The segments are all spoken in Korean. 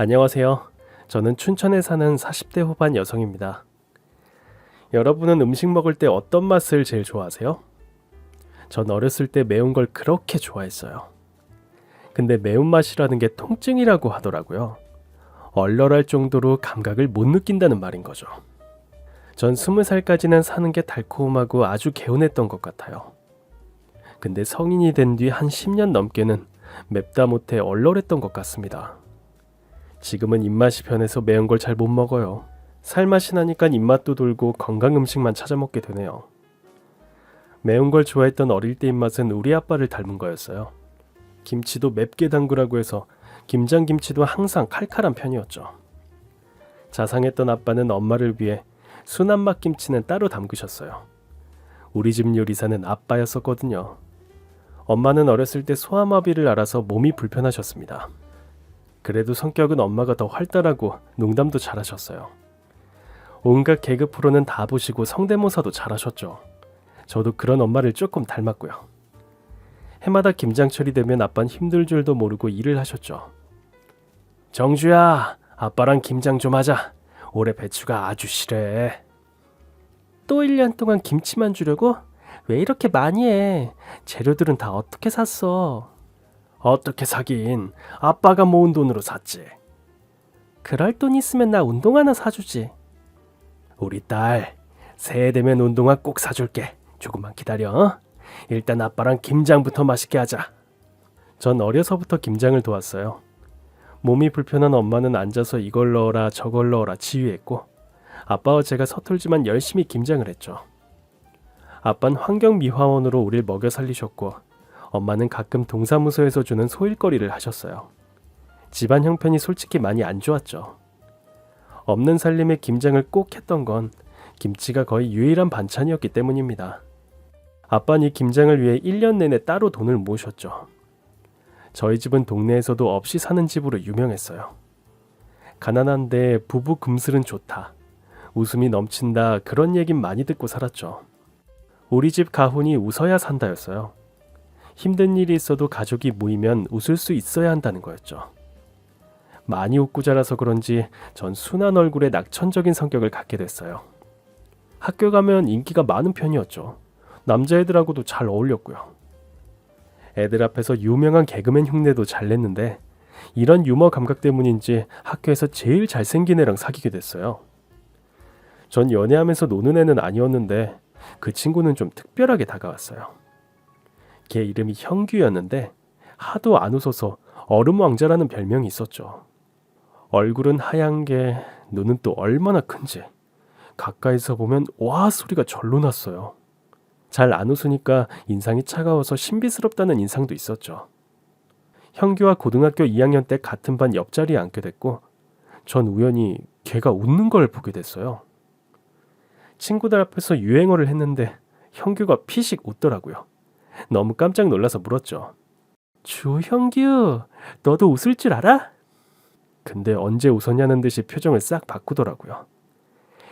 안녕하세요. 저는 춘천에 사는 40대 후반 여성입니다. 여러분은 음식 먹을 때 어떤 맛을 제일 좋아하세요? 전 어렸을 때 매운 걸 그렇게 좋아했어요. 근데 매운맛이라는 게 통증이라고 하더라고요. 얼얼할 정도로 감각을 못 느낀다는 말인 거죠. 전 20살까지는 사는 게 달콤하고 아주 개운했던 것 같아요. 근데 성인이 된 뒤 한 10년 넘게는 맵다 못해 얼얼했던 것 같습니다. 지금은 입맛이 변해서 매운 걸 잘 못 먹어요. 살맛이 나니까 입맛도 돌고 건강 음식만 찾아 먹게 되네요. 매운 걸 좋아했던 어릴 때 입맛은 우리 아빠를 닮은 거였어요. 김치도 맵게 담그라고 해서 김장김치도 항상 칼칼한 편이었죠. 자상했던 아빠는 엄마를 위해 순한 맛 김치는 따로 담그셨어요. 우리 집 요리사는 아빠였었거든요. 엄마는 어렸을 때 소아마비를 앓아서 몸이 불편하셨습니다. 그래도 성격은 엄마가 더 활달하고 농담도 잘하셨어요. 온갖 개그 프로는 다 보시고 성대모사도 잘하셨죠. 저도 그런 엄마를 조금 닮았고요. 해마다 김장철이 되면 아빠는 힘들 줄도 모르고 일을 하셨죠. 정주야, 아빠랑 김장 좀 하자. 올해 배추가 아주 실해. 또 1년 동안 김치만 주려고? 왜 이렇게 많이 해? 재료들은 다 어떻게 샀어? 어떻게 사긴, 아빠가 모은 돈으로 샀지. 그럴 돈 있으면 나 운동화 하나 사주지. 우리 딸, 새해 되면 운동화 꼭 사줄게. 조금만 기다려. 일단 아빠랑 김장부터 맛있게 하자. 전 어려서부터 김장을 도왔어요. 몸이 불편한 엄마는 앉아서 이걸 넣어라 저걸 넣어라 지휘했고, 아빠와 제가 서툴지만 열심히 김장을 했죠. 아빠는 환경미화원으로 우릴 먹여 살리셨고, 엄마는 가끔 동사무소에서 주는 소일거리를 하셨어요. 집안 형편이 솔직히 많이 안 좋았죠. 없는 살림에 김장을 꼭 했던 건 김치가 거의 유일한 반찬이었기 때문입니다. 아빠는 이 김장을 위해 1년 내내 따로 돈을 모으셨죠. 저희 집은 동네에서도 없이 사는 집으로 유명했어요. 가난한데 부부 금슬은 좋다, 웃음이 넘친다, 그런 얘긴 많이 듣고 살았죠. 우리 집 가훈이 웃어야 산다였어요. 힘든 일이 있어도 가족이 모이면 웃을 수 있어야 한다는 거였죠. 많이 웃고 자라서 그런지 전 순한 얼굴에 낙천적인 성격을 갖게 됐어요. 학교 가면 인기가 많은 편이었죠. 남자애들하고도 잘 어울렸고요. 애들 앞에서 유명한 개그맨 흉내도 잘 냈는데, 이런 유머 감각 때문인지 학교에서 제일 잘생긴 애랑 사귀게 됐어요. 전 연애하면서 노는 애는 아니었는데 그 친구는 좀 특별하게 다가왔어요. 걔 이름이 형규였는데 하도 안 웃어서 얼음 왕자라는 별명이 있었죠. 얼굴은 하얀 게 눈은 또 얼마나 큰지 가까이서 보면 와 소리가 절로 났어요. 잘 안 웃으니까 인상이 차가워서 신비스럽다는 인상도 있었죠. 형규와 고등학교 2학년 때 같은 반 옆자리에 앉게 됐고, 전 우연히 걔가 웃는 걸 보게 됐어요. 친구들 앞에서 유행어를 했는데 형규가 피식 웃더라고요. 너무 깜짝 놀라서 물었죠. 주형규, 너도 웃을 줄 알아? 근데 언제 웃었냐는 듯이 표정을 싹 바꾸더라고요.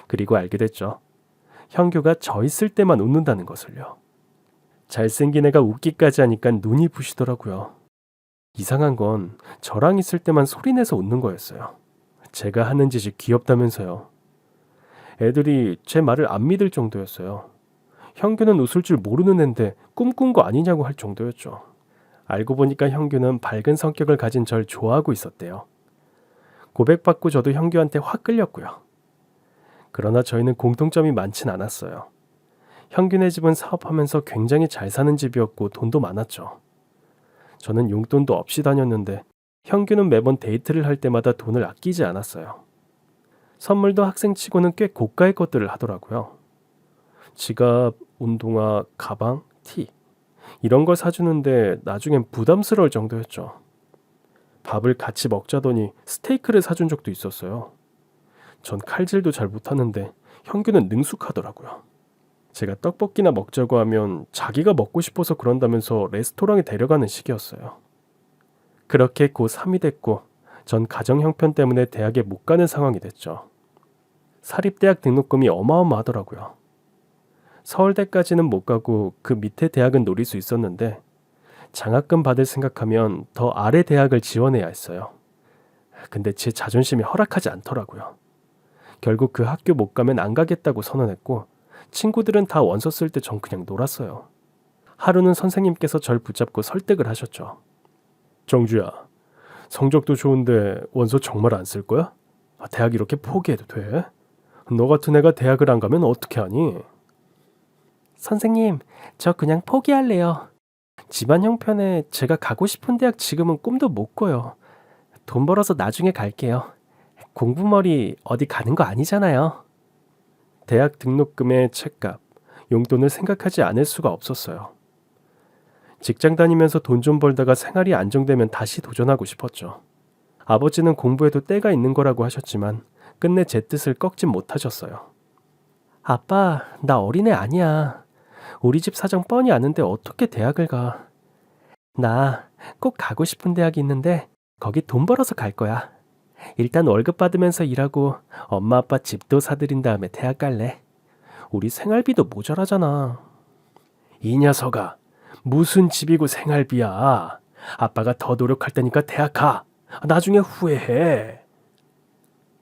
그리고 알게 됐죠. 형규가 저 있을 때만 웃는다는 것을요. 잘생긴 애가 웃기까지 하니까 눈이 부시더라고요. 이상한 건 저랑 있을 때만 소리내서 웃는 거였어요. 제가 하는 짓이 귀엽다면서요. 애들이 제 말을 안 믿을 정도였어요. 형규는 웃을 줄 모르는 앤데 꿈꾼 거 아니냐고 할 정도였죠. 알고 보니까 형규는 밝은 성격을 가진 절 좋아하고 있었대요. 고백받고 저도 형규한테 확 끌렸고요. 그러나 저희는 공통점이 많진 않았어요. 형규네 집은 사업하면서 굉장히 잘 사는 집이었고 돈도 많았죠. 저는 용돈도 없이 다녔는데 형규는 매번 데이트를 할 때마다 돈을 아끼지 않았어요. 선물도 학생치고는 꽤 고가의 것들을 하더라고요. 지갑, 운동화, 가방, 티, 이런 걸 사주는데 나중엔 부담스러울 정도였죠. 밥을 같이 먹자더니 스테이크를 사준 적도 있었어요. 전 칼질도 잘 못하는데 형규는 능숙하더라고요. 제가 떡볶이나 먹자고 하면 자기가 먹고 싶어서 그런다면서 레스토랑에 데려가는 식이었어요. 그렇게 고 3이 됐고 전 가정 형편 때문에 대학에 못 가는 상황이 됐죠. 사립대학 등록금이 어마어마하더라고요. 서울대까지는 못 가고 그 밑에 대학은 노릴 수 있었는데 장학금 받을 생각하면 더 아래 대학을 지원해야 했어요. 근데 제 자존심이 허락하지 않더라고요. 결국 그 학교 못 가면 안 가겠다고 선언했고 친구들은 다 원서 쓸 때 전 그냥 놀았어요. 하루는 선생님께서 절 붙잡고 설득을 하셨죠. 정주야, 성적도 좋은데 원서 정말 안 쓸 거야? 대학 이렇게 포기해도 돼? 너 같은 애가 대학을 안 가면 어떻게 하니? 선생님, 저 그냥 포기할래요. 집안 형편에 제가 가고 싶은 대학 지금은 꿈도 못 꿔요. 돈 벌어서 나중에 갈게요. 공부머리 어디 가는 거 아니잖아요. 대학 등록금의 책값, 용돈을 생각하지 않을 수가 없었어요. 직장 다니면서 돈 좀 벌다가 생활이 안정되면 다시 도전하고 싶었죠. 아버지는 공부에도 때가 있는 거라고 하셨지만 끝내 제 뜻을 꺾진 못하셨어요. 아빠, 나 어린애 아니야. 우리 집 사정 뻔히 아는데 어떻게 대학을 가. 나 꼭 가고 싶은 대학이 있는데 거기 돈 벌어서 갈 거야. 일단 월급 받으면서 일하고 엄마 아빠 집도 사들인 다음에 대학 갈래. 우리 생활비도 모자라잖아. 이 녀석아, 무슨 집이고 생활비야. 아빠가 더 노력할 테니까 대학 가. 나중에 후회해.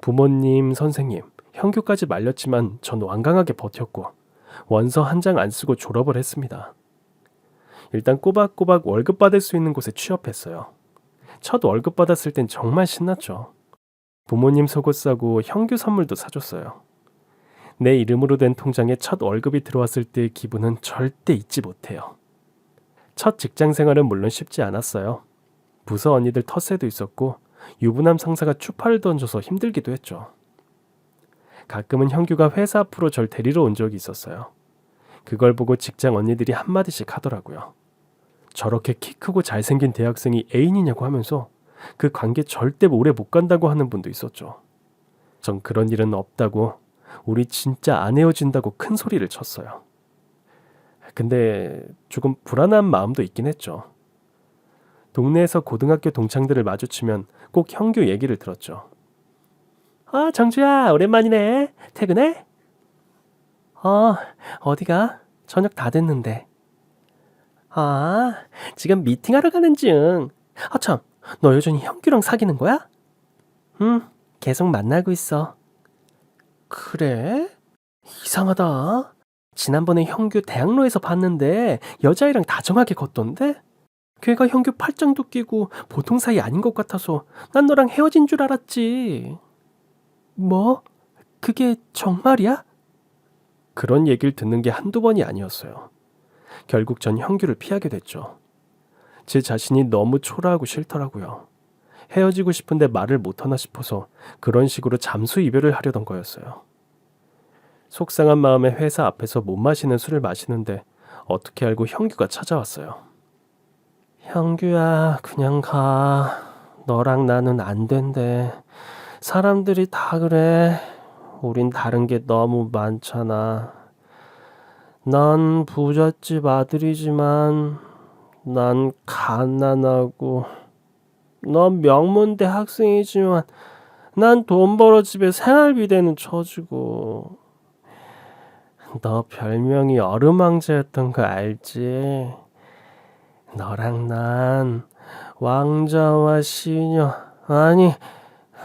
부모님, 선생님, 형규까지 말렸지만 전 완강하게 버텼고 원서 한 장 안 쓰고 졸업을 했습니다. 일단 꼬박꼬박 월급 받을 수 있는 곳에 취업했어요. 첫 월급 받았을 땐 정말 신났죠. 부모님 속옷 사고 형규 선물도 사줬어요. 내 이름으로 된 통장에 첫 월급이 들어왔을 때의 기분은 절대 잊지 못해요. 첫 직장 생활은 물론 쉽지 않았어요. 부서 언니들 텃세도 있었고 유부남 상사가 추파를 던져서 힘들기도 했죠. 가끔은 형규가 회사 앞으로 절 데리러 온 적이 있었어요. 그걸 보고 직장 언니들이 한마디씩 하더라고요. 저렇게 키 크고 잘생긴 대학생이 애인이냐고 하면서 그 관계 절대 오래 못 간다고 하는 분도 있었죠. 전 그런 일은 없다고, 우리 진짜 안 헤어진다고 큰 소리를 쳤어요. 근데 조금 불안한 마음도 있긴 했죠. 동네에서 고등학교 동창들을 마주치면 꼭 형규 얘기를 들었죠. 아, 정주야, 오랜만이네. 퇴근해? 어디가? 저녁 다 됐는데. 아, 지금 미팅하러 가는 중. 참, 너 여전히 형규랑 사귀는 거야? 응, 계속 만나고 있어. 그래? 이상하다. 지난번에 형규 대학로에서 봤는데 여자애랑 다정하게 걷던데? 걔가 형규 팔짱도 끼고 보통 사이 아닌 것 같아서 난 너랑 헤어진 줄 알았지. 뭐? 그게 정말이야? 그런 얘기를 듣는 게 한두 번이 아니었어요. 결국 전 형규를 피하게 됐죠. 제 자신이 너무 초라하고 싫더라고요. 헤어지고 싶은데 말을 못하나 싶어서 그런 식으로 잠수 이별을 하려던 거였어요. 속상한 마음에 회사 앞에서 못 마시는 술을 마시는데 어떻게 알고 형규가 찾아왔어요. 형규야, 그냥 가. 너랑 나는 안 된대. 사람들이 다 그래. 우린 다른 게 너무 많잖아. 난 부잣집 아들이지만 난 가난하고, 넌 명문대 학생이지만 난 돈 벌어 집에 생활비 되는 처지고. 너 별명이 얼음왕자였던 거 알지? 너랑 난 왕자와 시녀, 아니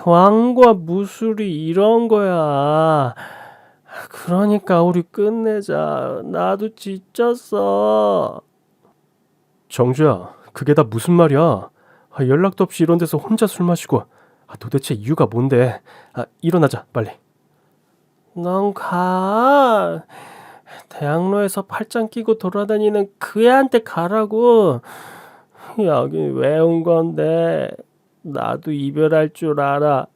왕과 무술이 이런 거야. 그러니까 우리 끝내자. 나도 지쳤어. 정주야, 그게 다 무슨 말이야? 연락도 없이 이런 데서 혼자 술 마시고. 도대체 이유가 뭔데? 일어나자, 빨리. 넌 가. 대학로에서 팔짱 끼고 돌아다니는 그 애한테 가라고. 여기 왜 온 건데? 나도 이별할 줄 알아.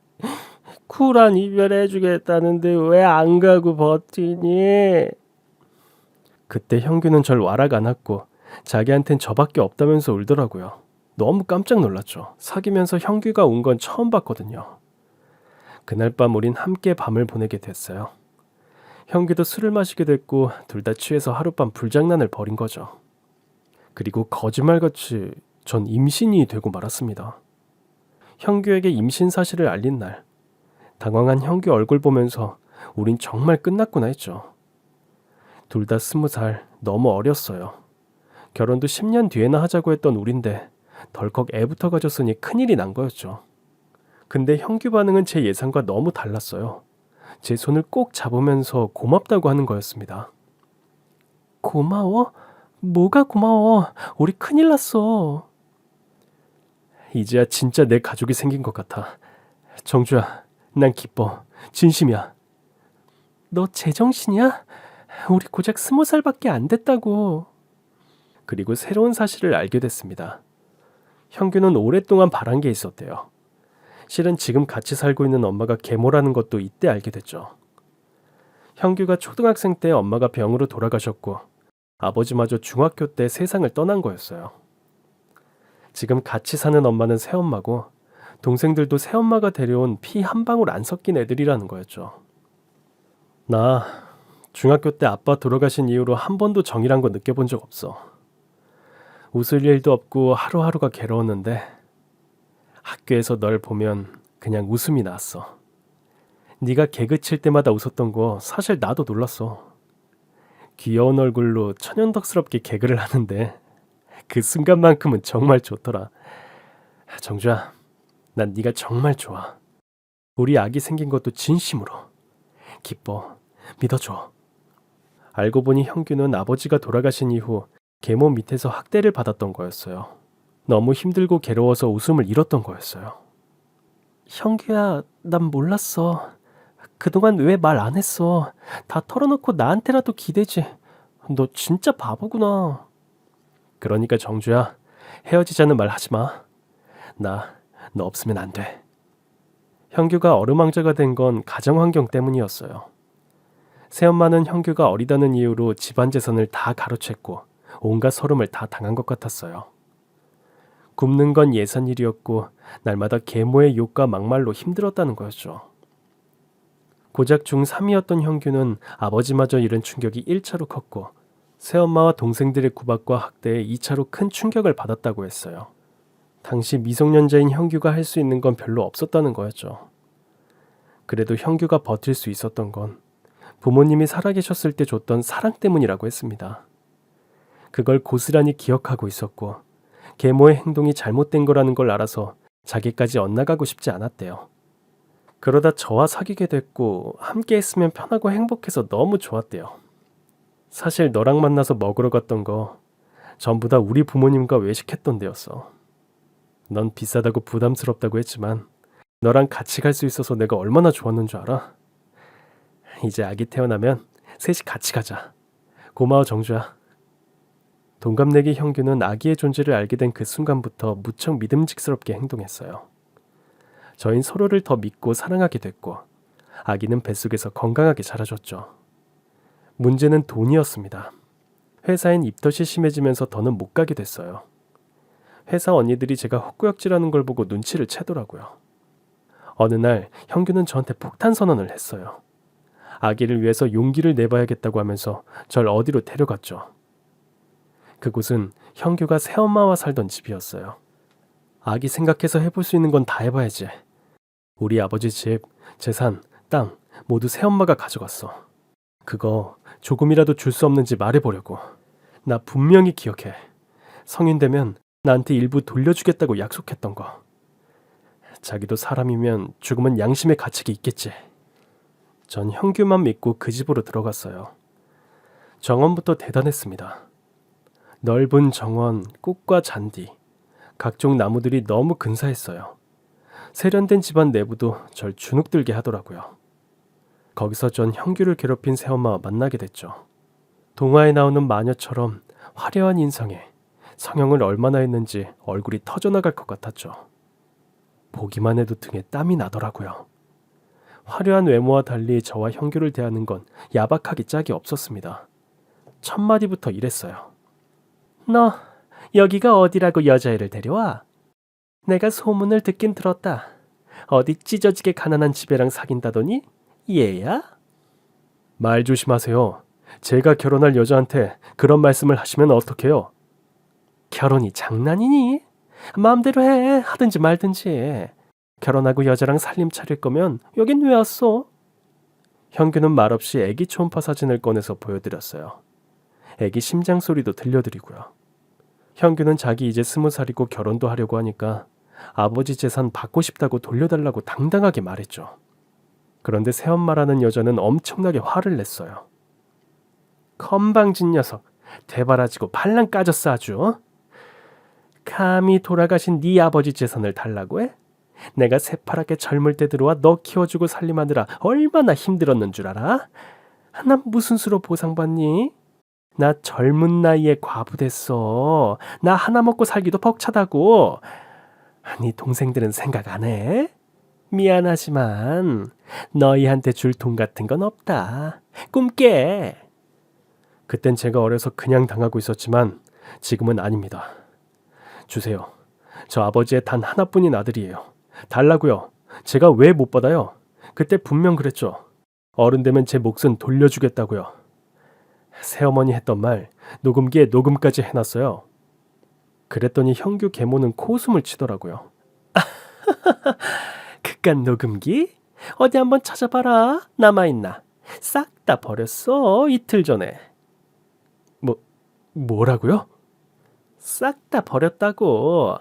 쿨한 이별해주겠다는데 왜 안 가고 버티니? 그때 형규는 절 와락 안았고 자기한텐 저밖에 없다면서 울더라고요. 너무 깜짝 놀랐죠. 사귀면서 형규가 운 건 처음 봤거든요. 그날 밤 우린 함께 밤을 보내게 됐어요. 형규도 술을 마시게 됐고 둘 다 취해서 하룻밤 불장난을 벌인 거죠. 그리고 거짓말같이 전 임신이 되고 말았습니다. 형규에게 임신 사실을 알린 날, 당황한 형규 얼굴 보면서 우린 정말 끝났구나 했죠. 둘 다 20살, 너무 어렸어요. 결혼도 10년 뒤에나 하자고 했던 우린데 덜컥 애부터 가졌으니 큰일이 난 거였죠. 근데 형규 반응은 제 예상과 너무 달랐어요. 제 손을 꼭 잡으면서 고맙다고 하는 거였습니다. 고마워? 뭐가 고마워? 우리 큰일 났어. 이제야 진짜 내 가족이 생긴 것 같아. 정주야, 난 기뻐. 진심이야. 너 제정신이야? 우리 고작 20살밖에 안 됐다고. 그리고 새로운 사실을 알게 됐습니다. 형규는 오랫동안 바란 게 있었대요. 실은 지금 같이 살고 있는 엄마가 계모라는 것도 이때 알게 됐죠. 형규가 초등학생 때 엄마가 병으로 돌아가셨고 아버지마저 중학교 때 세상을 떠난 거였어요. 지금 같이 사는 엄마는 새엄마고 동생들도 새엄마가 데려온 피 한 방울 안 섞인 애들이라는 거였죠. 나 중학교 때 아빠 돌아가신 이후로 한 번도 정이란 거 느껴본 적 없어. 웃을 일도 없고 하루하루가 괴로웠는데 학교에서 널 보면 그냥 웃음이 났어. 네가 개그 칠 때마다 웃었던 거 사실 나도 놀랐어. 귀여운 얼굴로 천연덕스럽게 개그를 하는데 그 순간만큼은 정말 좋더라. 정주야, 난 네가 정말 좋아. 우리 아기 생긴 것도 진심으로. 기뻐. 믿어줘. 알고 보니 형규는 아버지가 돌아가신 이후 계모 밑에서 학대를 받았던 거였어요. 너무 힘들고 괴로워서 웃음을 잃었던 거였어요. 형규야, 난 몰랐어. 그동안 왜 말 안 했어? 다 털어놓고 나한테라도 기대지. 너 진짜 바보구나. 그러니까 정주야, 헤어지자는 말 하지 마. 나 너 없으면 안 돼. 형규가 어루망자가 된 건 가정 환경 때문이었어요. 새엄마는 형규가 어리다는 이유로 집안 재산을 다 가로챘고 온갖 서름을 다 당한 것 같았어요. 굶는 건 예산일이었고 날마다 계모의 욕과 막말로 힘들었다는 거였죠. 고작 중3이었던 형규는 아버지마저 잃은 충격이 1차로 컸고 새엄마와 동생들의 구박과 학대에 2차로 큰 충격을 받았다고 했어요. 당시 미성년자인 형규가 할 수 있는 건 별로 없었다는 거였죠. 그래도 형규가 버틸 수 있었던 건 부모님이 살아계셨을 때 줬던 사랑 때문이라고 했습니다. 그걸 고스란히 기억하고 있었고 계모의 행동이 잘못된 거라는 걸 알아서 자기까지 엇나가고 싶지 않았대요. 그러다 저와 사귀게 됐고 함께 했으면 편하고 행복해서 너무 좋았대요. 사실 너랑 만나서 먹으러 갔던 거 전부 다 우리 부모님과 외식했던 데였어. 넌 비싸다고 부담스럽다고 했지만 너랑 같이 갈 수 있어서 내가 얼마나 좋았는 줄 알아? 이제 아기 태어나면 셋이 같이 가자. 고마워 정주야. 동갑내기 형규는 아기의 존재를 알게 된 그 순간부터 무척 믿음직스럽게 행동했어요. 저흰 서로를 더 믿고 사랑하게 됐고 아기는 뱃속에서 건강하게 자라줬죠. 문제는 돈이었습니다. 회사엔 입덧이 심해지면서 더는 못 가게 됐어요. 회사 언니들이 제가 헛구역질하는 걸 보고 눈치를 채더라고요. 어느 날 형규는 저한테 폭탄 선언을 했어요. 아기를 위해서 용기를 내봐야겠다고 하면서 절 어디로 데려갔죠. 그곳은 형규가 새엄마와 살던 집이었어요. 아기 생각해서 해볼 수 있는 건 다 해봐야지. 우리 아버지 집, 재산, 땅 모두 새엄마가 가져갔어. 그거 조금이라도 줄 수 없는지 말해보려고. 나 분명히 기억해. 성인 되면 나한테 일부 돌려주겠다고 약속했던 거. 자기도 사람이면 죽으면 양심의 가책이 있겠지. 전 형규만 믿고 그 집으로 들어갔어요. 정원부터 대단했습니다. 넓은 정원, 꽃과 잔디, 각종 나무들이 너무 근사했어요. 세련된 집안 내부도 절 주눅들게 하더라고요. 거기서 전 형규를 괴롭힌 새엄마와 만나게 됐죠. 동화에 나오는 마녀처럼 화려한 인상에 성형을 얼마나 했는지 얼굴이 터져나갈 것 같았죠. 보기만 해도 등에 땀이 나더라고요. 화려한 외모와 달리 저와 형규를 대하는 건 야박하기 짝이 없었습니다. 첫 마디부터 이랬어요. 너 여기가 어디라고 여자애를 데려와? 내가 소문을 듣긴 들었다. 어디 찢어지게 가난한 집애랑 사귄다더니 얘야? 말 조심하세요. 제가 결혼할 여자한테 그런 말씀을 하시면 어떡해요? 결혼이 장난이니? 마음대로 해. 하든지 말든지. 결혼하고 여자랑 살림 차릴 거면 여긴 왜 왔어? 형규는 말없이 애기 초음파 사진을 꺼내서 보여드렸어요. 애기 심장 소리도 들려드리고요. 형규는 자기 이제 20살이고 결혼도 하려고 하니까 아버지 재산 받고 싶다고 돌려달라고 당당하게 말했죠. 그런데 새엄마라는 여자는 엄청나게 화를 냈어요. 건방진 녀석, 대바라지고 발랑 까졌어 아주. 어? 감히 돌아가신 네 아버지 재산을 달라고 해? 내가 새파랗게 젊을 때 들어와 너 키워주고 살림하느라 얼마나 힘들었는 줄 알아? 난 무슨 수로 보상받니? 나 젊은 나이에 과부 됐어. 나 하나 먹고 살기도 벅차다고. 네 동생들은 생각 안 해? 미안하지만 너희한테 줄 돈 같은 건 없다. 꿈 깨. 그땐 제가 어려서 그냥 당하고 있었지만 지금은 아닙니다. 주세요. 저 아버지의 단 하나뿐인 아들이에요. 달라고요. 제가 왜 못 받아요? 그때 분명 그랬죠. 어른 되면 제 몫은 돌려주겠다고요. 새어머니 했던 말 녹음기에 녹음까지 해놨어요. 그랬더니 형규 계모는 코웃음을 치더라고요. 그깟 녹음기? 어디 한번 찾아봐라. 남아있나? 싹 다 버렸어. 이틀 전에. 뭐라고요? 싹 다 버렸다고.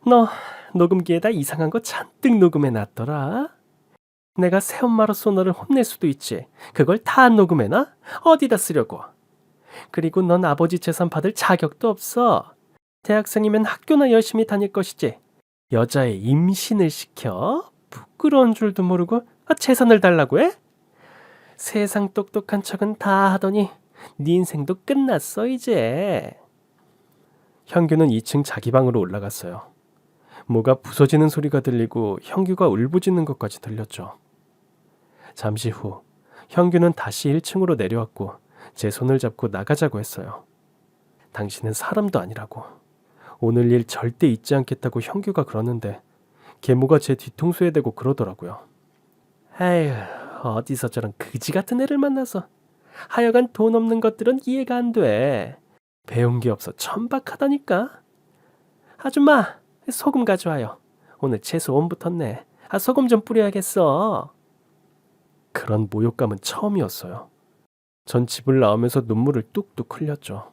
너 녹음기에다 이상한 거 잔뜩 녹음해놨더라. 내가 새엄마로서 너를 혼낼 수도 있지. 그걸 다 녹음해놔? 어디다 쓰려고? 그리고 넌 아버지 재산 받을 자격도 없어. 대학생이면 학교나 열심히 다닐 것이지. 여자의 임신을 시켜? 부끄러운 줄도 모르고 재산을 달라고 해? 세상 똑똑한 척은 다 하더니 네 인생도 끝났어 이제. 형규는 2층 자기 방으로 올라갔어요. 뭐가 부서지는 소리가 들리고 형규가 울부짖는 것까지 들렸죠. 잠시 후 형규는 다시 1층으로 내려왔고 제 손을 잡고 나가자고 했어요. 당신은 사람도 아니라고. 오늘 일 절대 잊지 않겠다고 형규가 그러는데 계모가 제 뒤통수에 대고 그러더라고요. 에휴, 어디서 저런 그지 같은 애를 만나서. 하여간 돈 없는 것들은 이해가 안 돼. 배운 게 없어 천박하다니까. 아줌마, 소금 가져와요. 오늘 채소 온 붙었네. 소금 좀 뿌려야겠어. 그런 모욕감은 처음이었어요. 전 집을 나오면서 눈물을 뚝뚝 흘렸죠.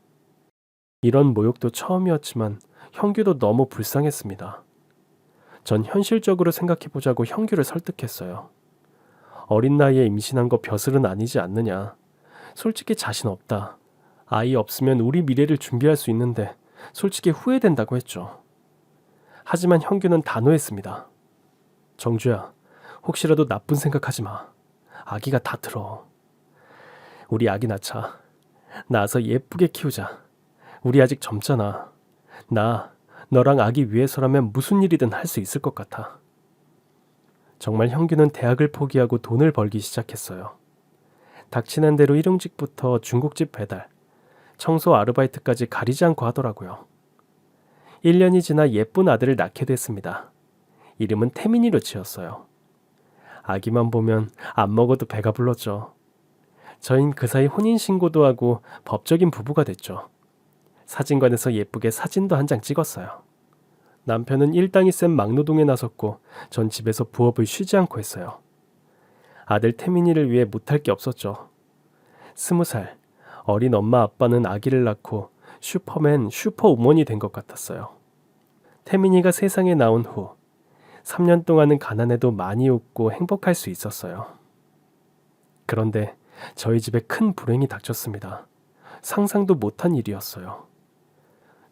이런 모욕도 처음이었지만 형규도 너무 불쌍했습니다. 전 현실적으로 생각해보자고 형규를 설득했어요. 어린 나이에 임신한 거 벼슬은 아니지 않느냐. 솔직히 자신 없다. 아이 없으면 우리 미래를 준비할 수 있는데 솔직히 후회된다고 했죠. 하지만 형규는 단호했습니다. 정주야, 혹시라도 나쁜 생각하지 마. 아기가 다 들어. 우리 아기 낳자. 낳아서 예쁘게 키우자. 우리 아직 젊잖아. 나 너랑 아기 위해서라면 무슨 일이든 할 수 있을 것 같아. 정말 형규는 대학을 포기하고 돈을 벌기 시작했어요. 닥치는 대로 일용직부터 중국집 배달, 청소 아르바이트까지 가리지 않고 하더라고요. 1년이 지나 예쁜 아들을 낳게 됐습니다. 이름은 태민이로 지었어요. 아기만 보면 안 먹어도 배가 불렀죠. 저흰 그 사이 혼인신고도 하고 법적인 부부가 됐죠. 사진관에서 예쁘게 사진도 한 장 찍었어요. 남편은 일당이 센 막노동에 나섰고 전 집에서 부업을 쉬지 않고 했어요. 아들 태민이를 위해 못할 게 없었죠. 20살, 어린 엄마 아빠는 아기를 낳고 슈퍼맨, 슈퍼우먼이 된 것 같았어요. 태민이가 세상에 나온 후 3년 동안은 가난해도 많이 웃고 행복할 수 있었어요. 그런데 저희 집에 큰 불행이 닥쳤습니다. 상상도 못한 일이었어요.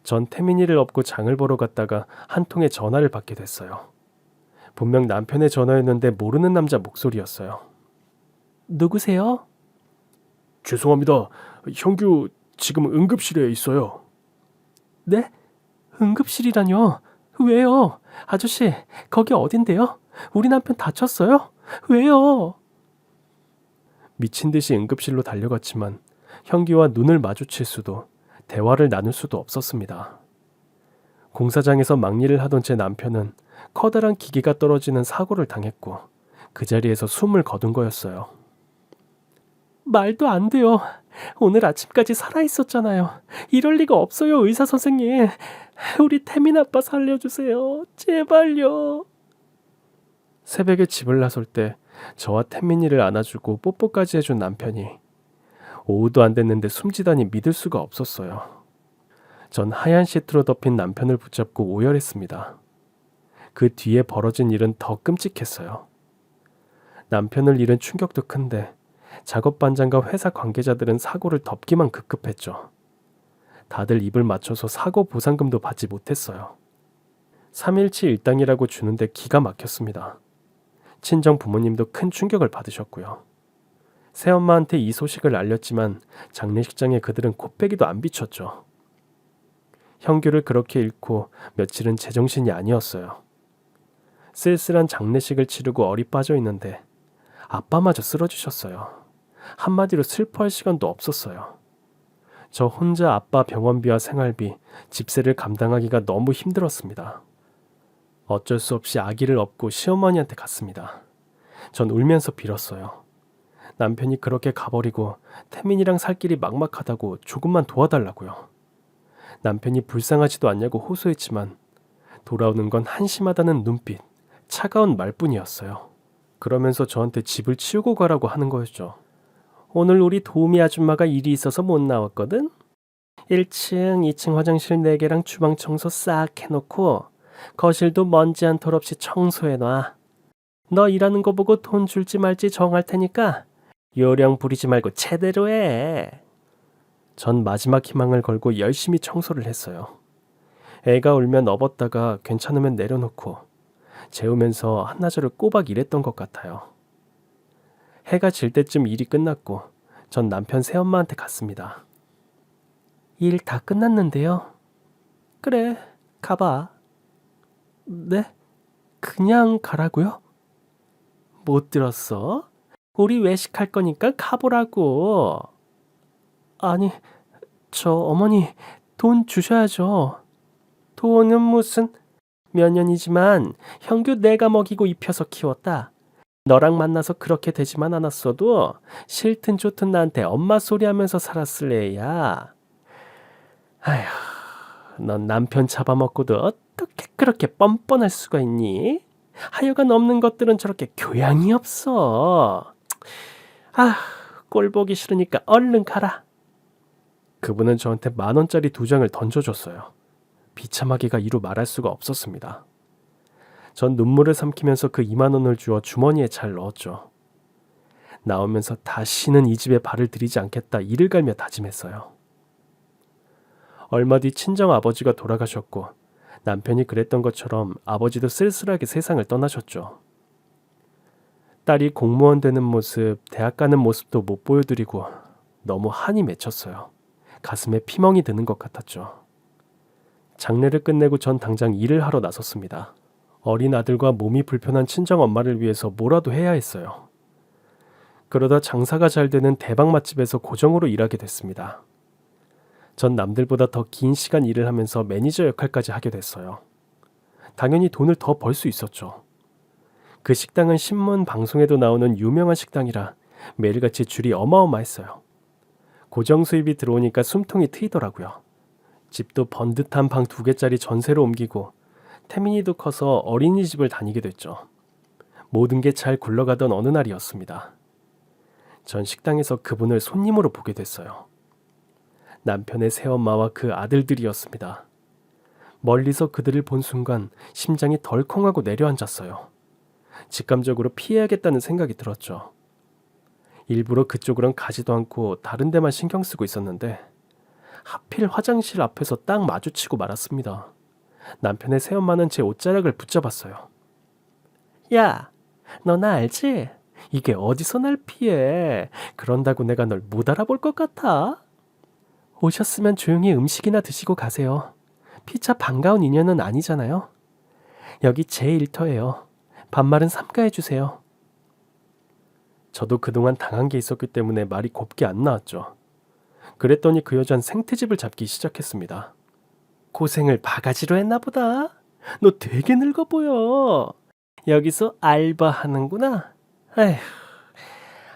전 태민이를 업고 장을 보러 갔다가 한 통의 전화를 받게 됐어요. 분명 남편의 전화였는데 모르는 남자 목소리였어요. 누구세요? 죄송합니다. 형규 지금 응급실에 있어요. 네? 응급실이라뇨? 왜요? 아저씨, 거기 어딘데요? 우리 남편 다쳤어요? 왜요? 미친 듯이 응급실로 달려갔지만 형규와 눈을 마주칠 수도 대화를 나눌 수도 없었습니다. 공사장에서 막일을 하던 제 남편은 커다란 기계가 떨어지는 사고를 당했고 그 자리에서 숨을 거둔 거였어요. 말도 안 돼요. 오늘 아침까지 살아있었잖아요. 이럴 리가 없어요, 의사 선생님. 우리 태민 아빠 살려주세요. 제발요. 새벽에 집을 나설 때 저와 태민이를 안아주고 뽀뽀까지 해준 남편이 오후도 안 됐는데 숨지다니 믿을 수가 없었어요. 전 하얀 시트로 덮인 남편을 붙잡고 오열했습니다. 그 뒤에 벌어진 일은 더 끔찍했어요. 남편을 잃은 충격도 큰데 작업 반장과 회사 관계자들은 사고를 덮기만 급급했죠. 다들 입을 맞춰서 사고 보상금도 받지 못했어요. 3일치 일당이라고 주는데 기가 막혔습니다. 친정 부모님도 큰 충격을 받으셨고요. 새엄마한테 이 소식을 알렸지만 장례식장에 그들은 코빼기도 안 비췄죠. 형규를 그렇게 잃고 며칠은 제정신이 아니었어요. 쓸쓸한 장례식을 치르고 어리 빠져 있는데 아빠마저 쓰러지셨어요. 한마디로 슬퍼할 시간도 없었어요. 저 혼자 아빠 병원비와 생활비, 집세를 감당하기가 너무 힘들었습니다. 어쩔 수 없이 아기를 업고 시어머니한테 갔습니다. 전 울면서 빌었어요. 남편이 그렇게 가버리고 태민이랑 살 길이 막막하다고 조금만 도와달라고요. 남편이 불쌍하지도 않냐고 호소했지만 돌아오는 건 한심하다는 눈빛, 차가운 말뿐이었어요. 그러면서 저한테 집을 치우고 가라고 하는 거였죠. 오늘 우리 도우미 아줌마가 일이 있어서 못 나왔거든? 1층, 2층 화장실 4개랑 주방 청소 싹 해놓고 거실도 먼지 한 톨 없이 청소해놔. 너 일하는 거 보고 돈 줄지 말지 정할 테니까 요령 부리지 말고 제대로 해. 전 마지막 희망을 걸고 열심히 청소를 했어요. 애가 울면 업었다가 괜찮으면 내려놓고 재우면서 한나절을 꼬박 일했던 것 같아요. 해가 질 때쯤 일이 끝났고 전 남편 새엄마한테 갔습니다. 일 다 끝났는데요. 그래, 가봐. 네? 그냥 가라고요? 못 들었어? 우리 외식할 거니까 가보라고. 아니, 저 어머니 돈 주셔야죠. 돈은 무슨... 몇 년이지만 형규 내가 먹이고 입혀서 키웠다. 너랑 만나서 그렇게 되지만 않았어도 싫든 좋든 나한테 엄마 소리 하면서 살았을 애야. 아휴, 넌 남편 잡아먹고도 어떻게 그렇게 뻔뻔할 수가 있니? 하여간 없는 것들은 저렇게 교양이 없어. 아, 꼴 보기 싫으니까 얼른 가라. 그분은 저한테 10,000원짜리 2장을 던져줬어요. 비참하기가 이루 말할 수가 없었습니다. 전 눈물을 삼키면서 그 20,000원을 주워 주머니에 잘 넣었죠. 나오면서 다시는 이 집에 발을 들이지 않겠다 이를 갈며 다짐했어요. 얼마 뒤 친정 아버지가 돌아가셨고 남편이 그랬던 것처럼 아버지도 쓸쓸하게 세상을 떠나셨죠. 딸이 공무원 되는 모습, 대학 가는 모습도 못 보여드리고 너무 한이 맺혔어요. 가슴에 피멍이 드는 것 같았죠. 장례를 끝내고 전 당장 일을 하러 나섰습니다. 어린 아들과 몸이 불편한 친정엄마를 위해서 뭐라도 해야 했어요. 그러다 장사가 잘 되는 대박 맛집에서 고정으로 일하게 됐습니다. 전 남들보다 더 긴 시간 일을 하면서 매니저 역할까지 하게 됐어요. 당연히 돈을 더 벌 수 있었죠. 그 식당은 신문, 방송에도 나오는 유명한 식당이라 매일같이 줄이 어마어마했어요. 고정 수입이 들어오니까 숨통이 트이더라고요. 집도 번듯한 방 2개짜리 전세로 옮기고 태민이도 커서 어린이집을 다니게 됐죠. 모든 게 잘 굴러가던 어느 날이었습니다. 전 식당에서 그분을 손님으로 보게 됐어요. 남편의 새엄마와 그 아들들이었습니다. 멀리서 그들을 본 순간 심장이 덜컹하고 내려앉았어요. 직감적으로 피해야겠다는 생각이 들었죠. 일부러 그쪽으론 가지도 않고 다른 데만 신경 쓰고 있었는데 하필 화장실 앞에서 딱 마주치고 말았습니다. 남편의 새엄마는 제 옷자락을 붙잡았어요. 야, 너 나 알지? 이게 어디서 날 피해? 그런다고 내가 널 못 알아볼 것 같아? 오셨으면 조용히 음식이나 드시고 가세요. 피차 반가운 인연은 아니잖아요. 여기 제 일터예요. 반말은 삼가해 주세요. 저도 그동안 당한 게 있었기 때문에 말이 곱게 안 나왔죠. 그랬더니 그 여잔 생트집을 잡기 시작했습니다. 고생을 바가지로 했나 보다. 너 되게 늙어 보여. 여기서 알바하는구나. 에휴,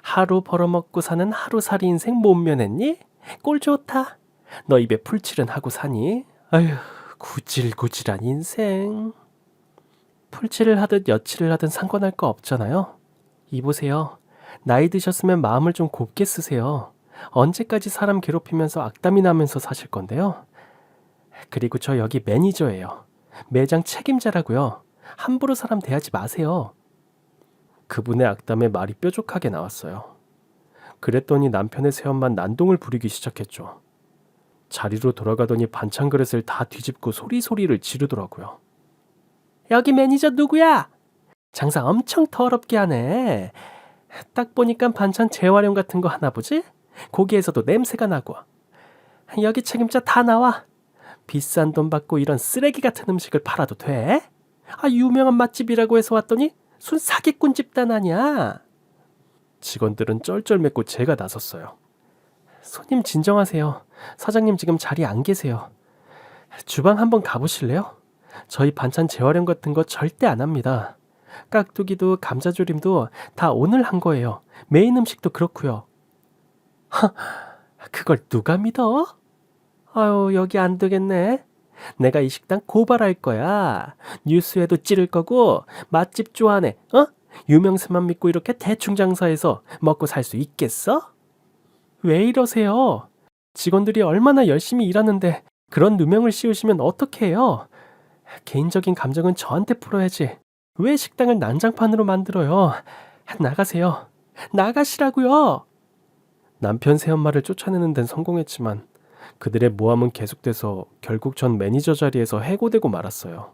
하루 벌어먹고 사는 하루살이 인생 못 면했니? 꼴 좋다. 너 입에 풀칠은 하고 사니? 아휴, 구질구질한 인생. 풀칠을 하든 여칠을 하든 상관할 거 없잖아요. 이보세요. 나이 드셨으면 마음을 좀 곱게 쓰세요. 언제까지 사람 괴롭히면서 악담이 나면서 사실 건데요. 그리고 저 여기 매니저예요. 매장 책임자라고요. 함부로 사람 대하지 마세요. 그분의 악담에 말이 뾰족하게 나왔어요. 그랬더니 남편의 새엄만 난동을 부리기 시작했죠. 자리로 돌아가더니 반찬 그릇을 다 뒤집고 소리소리를 지르더라고요. 여기 매니저 누구야? 장사 엄청 더럽게 하네. 딱 보니까 반찬 재활용 같은 거 하나 보지? 고기에서도 냄새가 나고. 여기 책임자 다 나와. 비싼 돈 받고 이런 쓰레기 같은 음식을 팔아도 돼? 유명한 맛집이라고 해서 왔더니 순 사기꾼 집단 아니야. 직원들은 쩔쩔맸고 제가 나섰어요. 손님 진정하세요. 사장님 지금 자리에 안 계세요. 주방 한번 가보실래요? 저희 반찬 재활용 같은 거 절대 안 합니다. 깍두기도 감자조림도 다 오늘 한 거예요. 메인 음식도 그렇고요. 그걸 누가 믿어? 여기 안 되겠네. 내가 이 식당 고발할 거야. 뉴스에도 찌를 거고 맛집 좋아하네. 유명세만 믿고 이렇게 대충 장사해서 먹고 살 수 있겠어? 왜 이러세요? 직원들이 얼마나 열심히 일하는데 그런 누명을 씌우시면 어떡해요? 개인적인 감정은 저한테 풀어야지. 왜 식당을 난장판으로 만들어요? 나가세요. 나가시라고요. 남편 새엄마를 쫓아내는 데는 성공했지만 그들의 모함은 계속돼서 결국 전 매니저 자리에서 해고되고 말았어요.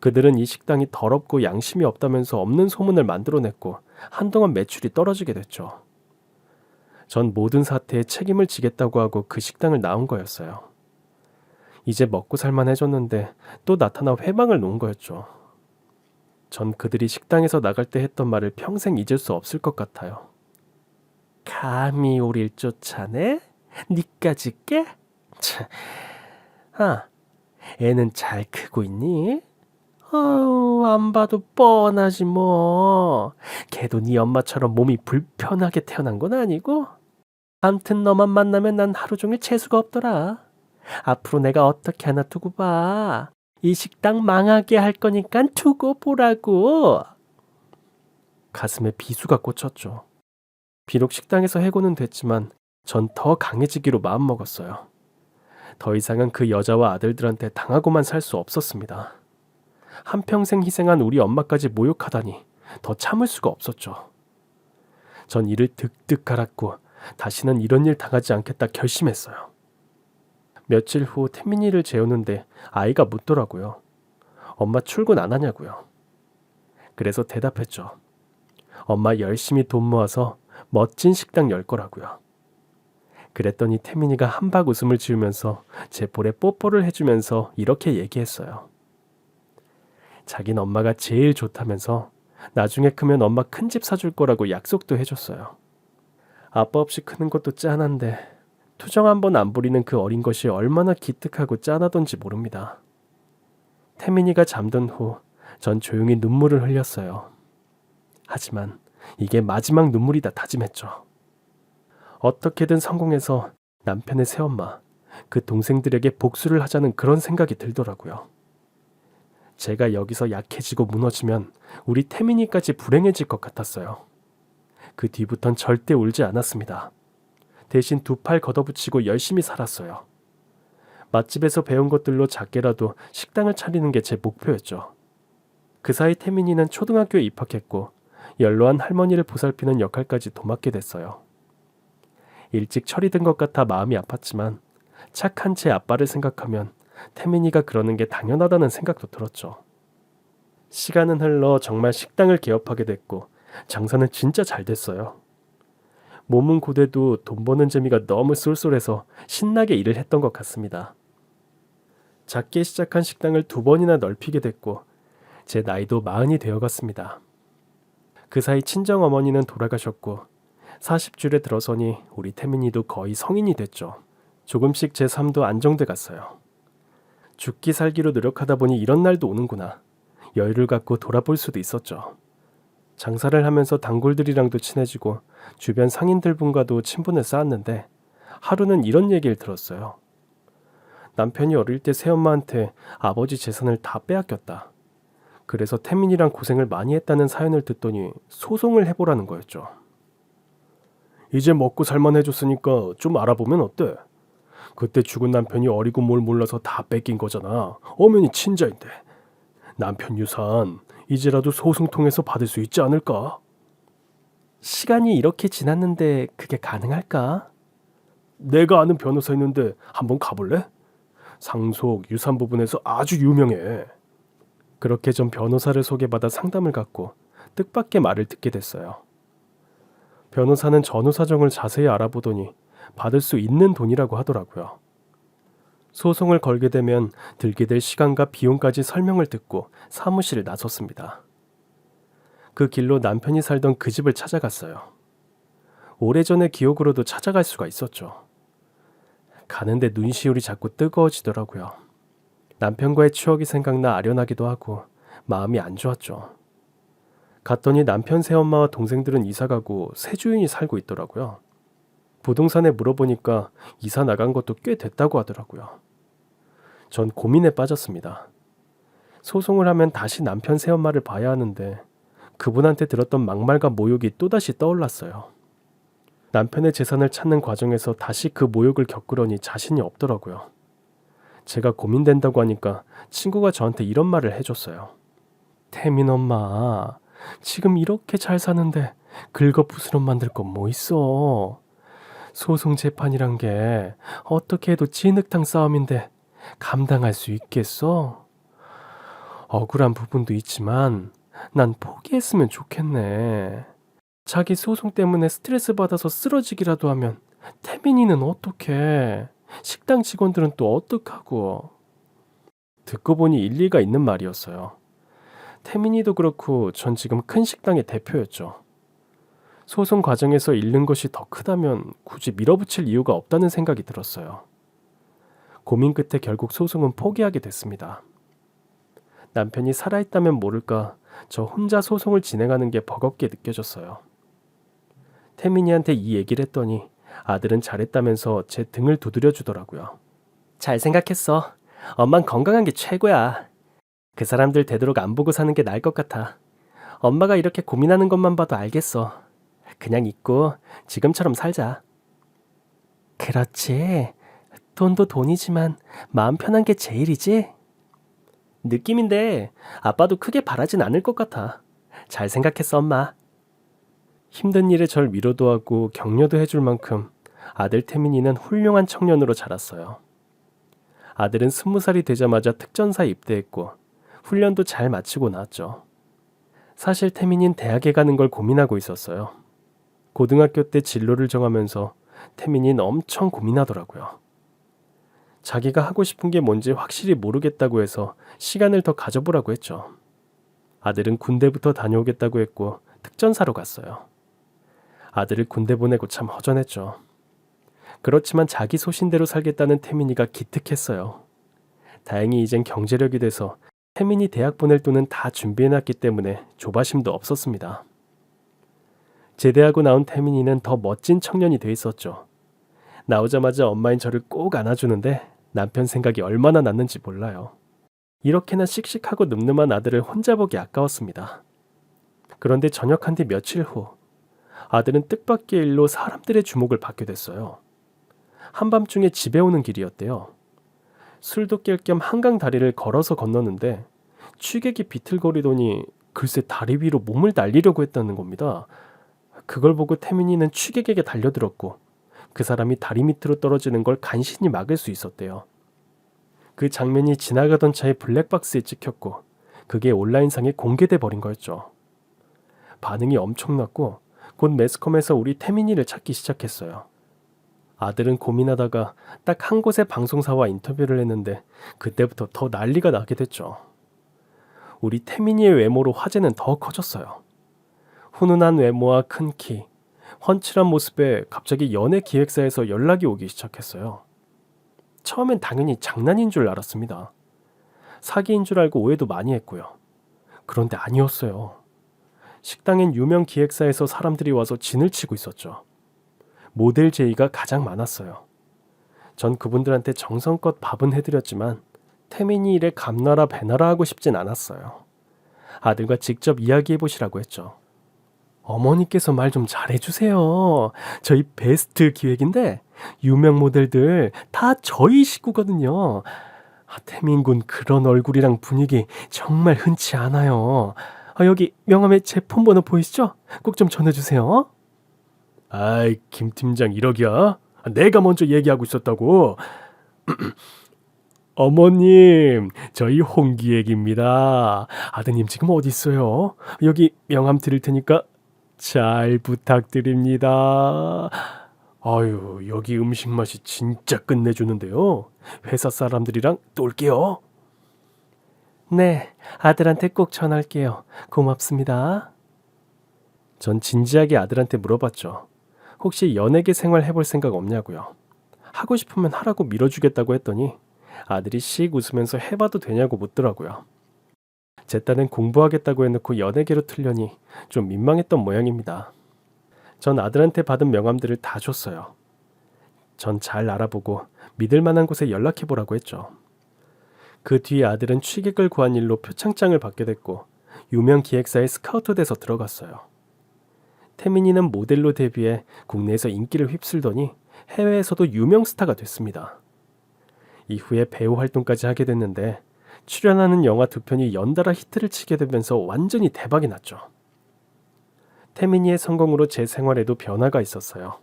그들은 이 식당이 더럽고 양심이 없다면서 없는 소문을 만들어냈고 한동안 매출이 떨어지게 됐죠. 전 모든 사태에 책임을 지겠다고 하고 그 식당을 나온 거였어요. 이제 먹고 살만해졌는데 또 나타나 회망을 놓은 거였죠. 전 그들이 식당에서 나갈 때 했던 말을 평생 잊을 수 없을 것 같아요. 감히 우릴 쫓아내? 니까지 깨? 애는 잘 크고 있니? 안 봐도 뻔하지 뭐. 걔도 네 엄마처럼 몸이 불편하게 태어난 건 아니고. 암튼 너만 만나면 난 하루 종일 재수가 없더라. 앞으로 내가 어떻게 하나 두고 봐. 이 식당 망하게 할 거니까 두고 보라고. 가슴에 비수가 꽂혔죠. 비록 식당에서 해고는 됐지만 전 더 강해지기로 마음먹었어요. 더 이상은 그 여자와 아들들한테 당하고만 살 수 없었습니다. 한평생 희생한 우리 엄마까지 모욕하다니 더 참을 수가 없었죠. 전 이를 득득 갈았고 다시는 이런 일 당하지 않겠다 결심했어요. 며칠 후 태민이를 재우는데 아이가 묻더라고요. 엄마 출근 안 하냐고요. 그래서 대답했죠. 엄마 열심히 돈 모아서 멋진 식당 열 거라고요. 그랬더니 태민이가 한박 웃음을 지으면서 제 볼에 뽀뽀를 해주면서 이렇게 얘기했어요. 자긴 엄마가 제일 좋다면서 나중에 크면 엄마 큰 집 사줄 거라고 약속도 해줬어요. 아빠 없이 크는 것도 짠한데 투정 한 번 안 부리는 그 어린 것이 얼마나 기특하고 짠하던지 모릅니다. 태민이가 잠든 후 전 조용히 눈물을 흘렸어요. 하지만 이게 마지막 눈물이다 다짐했죠. 어떻게든 성공해서 남편의 새엄마, 그 동생들에게 복수를 하자는 그런 생각이 들더라고요. 제가 여기서 약해지고 무너지면 우리 태민이까지 불행해질 것 같았어요. 그 뒤부턴 절대 울지 않았습니다. 대신 두 팔 걷어붙이고 열심히 살았어요. 맛집에서 배운 것들로 작게라도 식당을 차리는 게 제 목표였죠. 그 사이 태민이는 초등학교에 입학했고 연로한 할머니를 보살피는 역할까지 도맡게 됐어요. 일찍 철이 든 것 같아 마음이 아팠지만 착한 제 아빠를 생각하면 태민이가 그러는 게 당연하다는 생각도 들었죠. 시간은 흘러 정말 식당을 개업하게 됐고 장사는 진짜 잘 됐어요. 몸은 고돼도 돈 버는 재미가 너무 쏠쏠해서 신나게 일을 했던 것 같습니다. 작게 시작한 식당을 2번이나 넓히게 됐고 제 나이도 40이 되어갔습니다. 그 사이 친정어머니는 돌아가셨고 40줄에 들어서니 우리 태민이도 거의 성인이 됐죠. 조금씩 제 삶도 안정돼 갔어요. 죽기 살기로 노력하다 보니 이런 날도 오는구나. 여유를 갖고 돌아볼 수도 있었죠. 장사를 하면서 단골들이랑도 친해지고 주변 상인들분과도 친분을 쌓았는데 하루는 이런 얘기를 들었어요. 남편이 어릴 때 새엄마한테 아버지 재산을 다 빼앗겼다. 그래서 태민이랑 고생을 많이 했다는 사연을 듣더니 소송을 해보라는 거였죠. 이제 먹고 살만해졌으니까 좀 알아보면 어때? 그때 죽은 남편이 어리고 뭘 몰라서 다 뺏긴 거잖아. 엄연히 친자인데. 남편 유산 이제라도 소송 통해서 받을 수 있지 않을까? 시간이 이렇게 지났는데 그게 가능할까? 내가 아는 변호사 있는데 한번 가볼래? 상속, 유산 부분에서 아주 유명해. 그렇게 전 변호사를 소개받아 상담을 갖고 뜻밖의 말을 듣게 됐어요. 변호사는 전후 사정을 자세히 알아보더니 받을 수 있는 돈이라고 하더라고요. 소송을 걸게 되면 들게 될 시간과 비용까지 설명을 듣고 사무실을 나섰습니다. 그 길로 남편이 살던 그 집을 찾아갔어요. 오래전의 기억으로도 찾아갈 수가 있었죠. 가는데 눈시울이 자꾸 뜨거워지더라고요. 남편과의 추억이 생각나 아련하기도 하고 마음이 안 좋았죠. 갔더니 남편 새엄마와 동생들은 이사가고 새 주인이 살고 있더라고요. 부동산에 물어보니까 이사 나간 것도 꽤 됐다고 하더라고요. 전 고민에 빠졌습니다. 소송을 하면 다시 남편 새엄마를 봐야 하는데 그분한테 들었던 막말과 모욕이 또다시 떠올랐어요. 남편의 재산을 찾는 과정에서 다시 그 모욕을 겪으려니 자신이 없더라고요. 제가 고민된다고 하니까 친구가 저한테 이런 말을 해줬어요. 태민 엄마, 지금 이렇게 잘 사는데 긁어부스럼 만들 건 뭐 있어. 소송 재판이란 게 어떻게 해도 진흙탕 싸움인데 감당할 수 있겠어? 억울한 부분도 있지만 난 포기했으면 좋겠네. 자기 소송 때문에 스트레스 받아서 쓰러지기라도 하면 태민이는 어떡해? 식당 직원들은 또 어떡하고? 듣고 보니 일리가 있는 말이었어요. 태민이도 그렇고 전 지금 큰 식당의 대표였죠. 소송 과정에서 잃는 것이 더 크다면 굳이 밀어붙일 이유가 없다는 생각이 들었어요. 고민 끝에 결국 소송은 포기하게 됐습니다. 남편이 살아있다면 모를까 저 혼자 소송을 진행하는 게 버겁게 느껴졌어요. 태민이한테 이 얘기를 했더니 아들은 잘했다면서 제 등을 두드려 주더라고요. 잘 생각했어. 엄만 건강한 게 최고야. 그 사람들 되도록 안 보고 사는 게 나을 것 같아. 엄마가 이렇게 고민하는 것만 봐도 알겠어. 그냥 잊고 지금처럼 살자. 그렇지. 돈도 돈이지만 마음 편한 게 제일이지? 느낌인데 아빠도 크게 바라진 않을 것 같아. 잘 생각했어, 엄마. 힘든 일에 절 위로도 하고 격려도 해줄 만큼 아들 태민이는 훌륭한 청년으로 자랐어요. 아들은 20살이 되자마자 특전사에 입대했고 훈련도 잘 마치고 나왔죠. 사실 태민이는 대학에 가는 걸 고민하고 있었어요. 고등학교 때 진로를 정하면서 태민이는 엄청 고민하더라고요. 자기가 하고 싶은 게 뭔지 확실히 모르겠다고 해서 시간을 더 가져보라고 했죠. 아들은 군대부터 다녀오겠다고 했고 특전사로 갔어요. 아들을 군대 보내고 참 허전했죠. 그렇지만 자기 소신대로 살겠다는 태민이가 기특했어요. 다행히 이젠 경제력이 돼서 태민이 대학 보낼 돈은 다 준비해놨기 때문에 조바심도 없었습니다. 제대하고 나온 태민이는 더 멋진 청년이 돼 있었죠. 나오자마자 엄마인 저를 꼭 안아주는데 남편 생각이 얼마나 났는지 몰라요. 이렇게나 씩씩하고 늠름한 아들을 혼자 보기 아까웠습니다. 그런데 전역한 뒤 며칠 후 아들은 뜻밖의 일로 사람들의 주목을 받게 됐어요. 한밤중에 집에 오는 길이었대요. 술도 깰 겸 한강 다리를 걸어서 건너는데 취객이 비틀거리더니 글쎄 다리 위로 몸을 날리려고 했다는 겁니다. 그걸 보고 태민이는 취객에게 달려들었고 그 사람이 다리 밑으로 떨어지는 걸 간신히 막을 수 있었대요. 그 장면이 지나가던 차의 블랙박스에 찍혔고 그게 온라인상에 공개돼 버린 거였죠. 반응이 엄청났고 곧 매스컴에서 우리 태민이를 찾기 시작했어요. 아들은 고민하다가 딱 한 곳의 방송사와 인터뷰를 했는데 그때부터 더 난리가 나게 됐죠. 우리 태민이의 외모로 화제는 더 커졌어요. 훈훈한 외모와 큰 키, 훤칠한 모습에 갑자기 연예 기획사에서 연락이 오기 시작했어요. 처음엔 당연히 장난인 줄 알았습니다. 사기인 줄 알고 오해도 많이 했고요. 그런데 아니었어요. 식당엔 유명 기획사에서 사람들이 와서 진을 치고 있었죠. 모델 제의가 가장 많았어요. 전 그분들한테 정성껏 밥은 해드렸지만 태민이 일에 감나라 배나라 하고 싶진 않았어요. 아들과 직접 이야기해보시라고 했죠. 어머니께서 말 좀 잘해주세요. 저희 베스트 기획인데 유명 모델들 다 저희 식구거든요. 태민군 그런 얼굴이랑 분위기 정말 흔치 않아요. 여기 명함에 제 폰번호 보이시죠? 꼭 좀 전해주세요. 아이, 김 팀장 이러기야? 내가 먼저 얘기하고 있었다고. 어머님, 저희 홍기획입니다. 아드님 지금 어디 있어요? 여기 명함 드릴 테니까 잘 부탁드립니다. 아유, 여기 음식 맛이 진짜 끝내주는데요. 회사 사람들이랑 또 올게요. 네, 아들한테 꼭 전할게요. 고맙습니다. 전 진지하게 아들한테 물어봤죠. 혹시 연예계 생활 해볼 생각 없냐고요. 하고 싶으면 하라고 밀어주겠다고 했더니 아들이 씩 웃으면서 해봐도 되냐고 묻더라고요. 제 딴엔 공부하겠다고 해놓고 연예계로 틀려니 좀 민망했던 모양입니다. 전 아들한테 받은 명함들을 다 줬어요. 전 잘 알아보고 믿을 만한 곳에 연락해보라고 했죠. 그 뒤에 아들은 취직을 구한 일로 표창장을 받게 됐고 유명 기획사에 스카우트 돼서 들어갔어요. 태민이는 모델로 데뷔해 국내에서 인기를 휩쓸더니 해외에서도 유명 스타가 됐습니다. 이후에 배우 활동까지 하게 됐는데 출연하는 영화 2편이 연달아 히트를 치게 되면서 완전히 대박이 났죠. 태민이의 성공으로 제 생활에도 변화가 있었어요.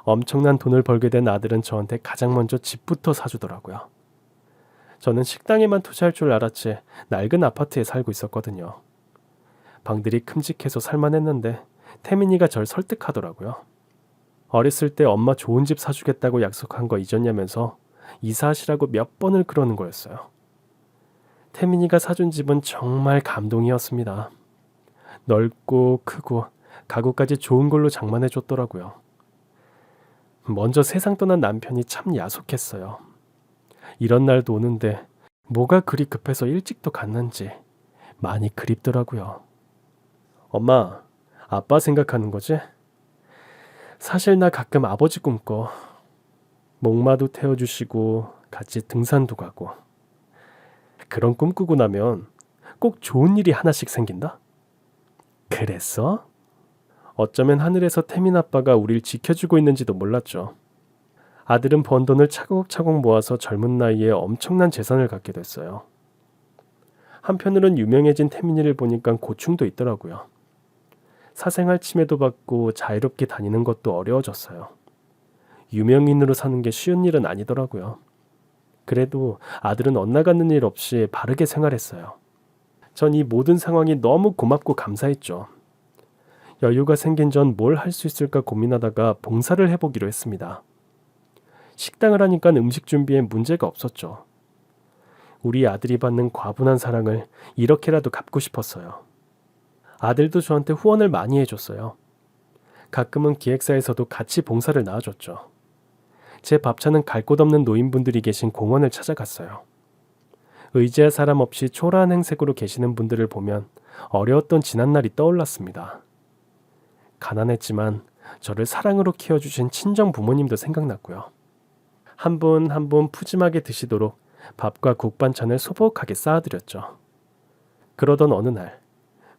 엄청난 돈을 벌게 된 아들은 저한테 가장 먼저 집부터 사주더라고요. 저는 식당에만 투자할 줄 알았지 낡은 아파트에 살고 있었거든요. 방들이 큼직해서 살만했는데 태민이가 절 설득하더라고요. 어렸을 때 엄마 좋은 집 사주겠다고 약속한 거 잊었냐면서 이사하시라고 몇 번을 그러는 거였어요. 태민이가 사준 집은 정말 감동이었습니다. 넓고 크고 가구까지 좋은 걸로 장만해 줬더라고요. 먼저 세상 떠난 남편이 참 야속했어요. 이런 날도 오는데 뭐가 그리 급해서 일찍도 갔는지 많이 그립더라고요. 엄마, 아빠 생각하는 거지? 사실 나 가끔 아버지 꿈꿔. 목마도 태워주시고 같이 등산도 가고. 그런 꿈 꾸고 나면 꼭 좋은 일이 하나씩 생긴다? 그랬어? 어쩌면 하늘에서 태민 아빠가 우릴 지켜주고 있는지도 몰랐죠. 아들은 번 돈을 차곡차곡 모아서 젊은 나이에 엄청난 재산을 갖게 됐어요. 한편으론 유명해진 태민이를 보니까 고충도 있더라고요. 사생활 침해도 받고 자유롭게 다니는 것도 어려워졌어요. 유명인으로 사는 게 쉬운 일은 아니더라고요. 그래도 아들은 엇나가는 일 없이 바르게 생활했어요. 전 이 모든 상황이 너무 고맙고 감사했죠. 여유가 생긴 전 뭘 할 수 있을까 고민하다가 봉사를 해보기로 했습니다. 식당을 하니까 음식 준비에 문제가 없었죠. 우리 아들이 받는 과분한 사랑을 이렇게라도 갚고 싶었어요. 아들도 저한테 후원을 많이 해줬어요. 가끔은 기획사에서도 같이 봉사를 나와줬죠. 제 밥차는 갈 곳 없는 노인분들이 계신 공원을 찾아갔어요. 의지할 사람 없이 초라한 행색으로 계시는 분들을 보면 어려웠던 지난날이 떠올랐습니다. 가난했지만 저를 사랑으로 키워주신 친정 부모님도 생각났고요. 한 분 한 분 푸짐하게 드시도록 밥과 국 반찬을 소복하게 쌓아드렸죠. 그러던 어느 날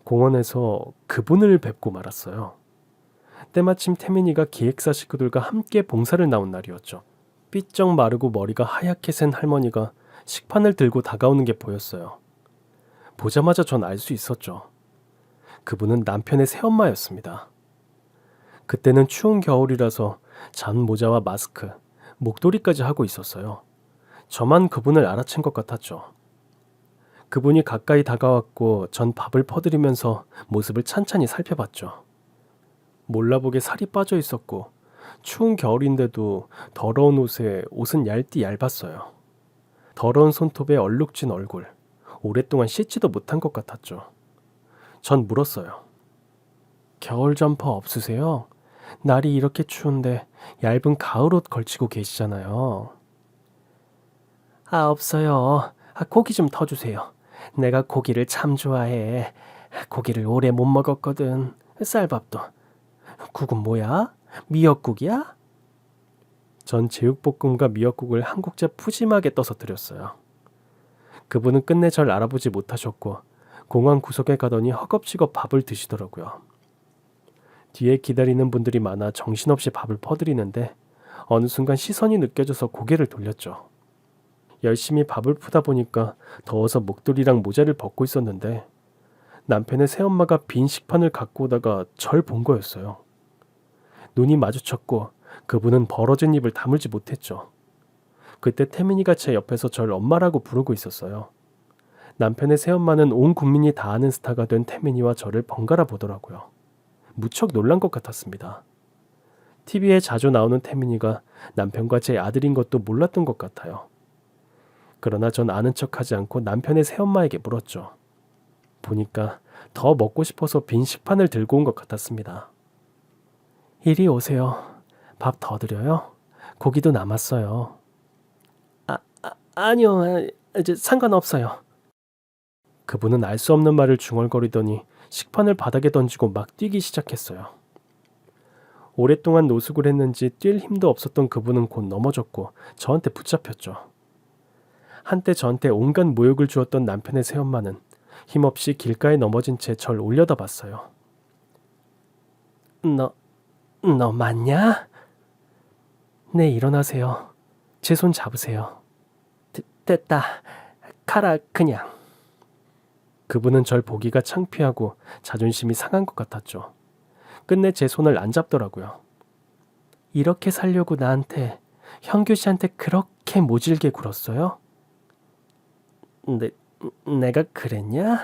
공원에서 그분을 뵙고 말았어요. 때마침 태민이가 기획사 식구들과 함께 봉사를 나온 날이었죠. 삐쩍 마르고 머리가 하얗게 센 할머니가 식판을 들고 다가오는 게 보였어요. 보자마자 전 알 수 있었죠. 그분은 남편의 새엄마였습니다. 그때는 추운 겨울이라서 잠 모자와 마스크, 목도리까지 하고 있었어요. 저만 그분을 알아챈 것 같았죠. 그분이 가까이 다가왔고 전 밥을 퍼드리면서 모습을 찬찬히 살펴봤죠. 몰라보게 살이 빠져 있었고 추운 겨울인데도 더러운 옷은 얇디 얇았어요. 더러운 손톱에 얼룩진 얼굴, 오랫동안 씻지도 못한 것 같았죠. 전 물었어요. 겨울 점퍼 없으세요? 날이 이렇게 추운데 얇은 가을옷 걸치고 계시잖아요. 없어요. 고기 좀 더 주세요. 내가 고기를 참 좋아해. 고기를 오래 못 먹었거든. 쌀밥도. 국은 뭐야? 미역국이야? 전 제육볶음과 미역국을 한 국자 푸짐하게 떠서 드렸어요. 그분은 끝내 절 알아보지 못하셨고 공원 구석에 가더니 허겁지겁 밥을 드시더라고요. 뒤에 기다리는 분들이 많아 정신없이 밥을 퍼드리는데 어느 순간 시선이 느껴져서 고개를 돌렸죠. 열심히 밥을 푸다 보니까 더워서 목도리랑 모자를 벗고 있었는데 남편의 새엄마가 빈 식판을 갖고 오다가 절 본 거였어요. 눈이 마주쳤고 그분은 벌어진 입을 다물지 못했죠. 그때 태민이가 제 옆에서 절 엄마라고 부르고 있었어요. 남편의 새엄마는 온 국민이 다 아는 스타가 된 태민이와 저를 번갈아 보더라고요. 무척 놀란 것 같았습니다. TV에 자주 나오는 태민이가 남편과 제 아들인 것도 몰랐던 것 같아요. 그러나 전 아는 척하지 않고 남편의 새엄마에게 물었죠. 보니까 더 먹고 싶어서 빈 식판을 들고 온 것 같았습니다. 이리 오세요. 밥 더 드려요? 고기도 남았어요. 아니요. 이제 상관없어요. 그분은 알 수 없는 말을 중얼거리더니 식판을 바닥에 던지고 막 뛰기 시작했어요. 오랫동안 노숙을 했는지 뛸 힘도 없었던 그분은 곧 넘어졌고 저한테 붙잡혔죠. 한때 저한테 온갖 모욕을 주었던 남편의 새엄마는 힘없이 길가에 넘어진 채 절 올려다봤어요. 너 맞냐? 네, 일어나세요. 제 손 잡으세요. 됐다. 가라 그냥. 그분은 절 보기가 창피하고 자존심이 상한 것 같았죠. 끝내 제 손을 안 잡더라고요. 이렇게 살려고 나한테, 형규 씨한테 그렇게 모질게 굴었어요? 내가 그랬냐?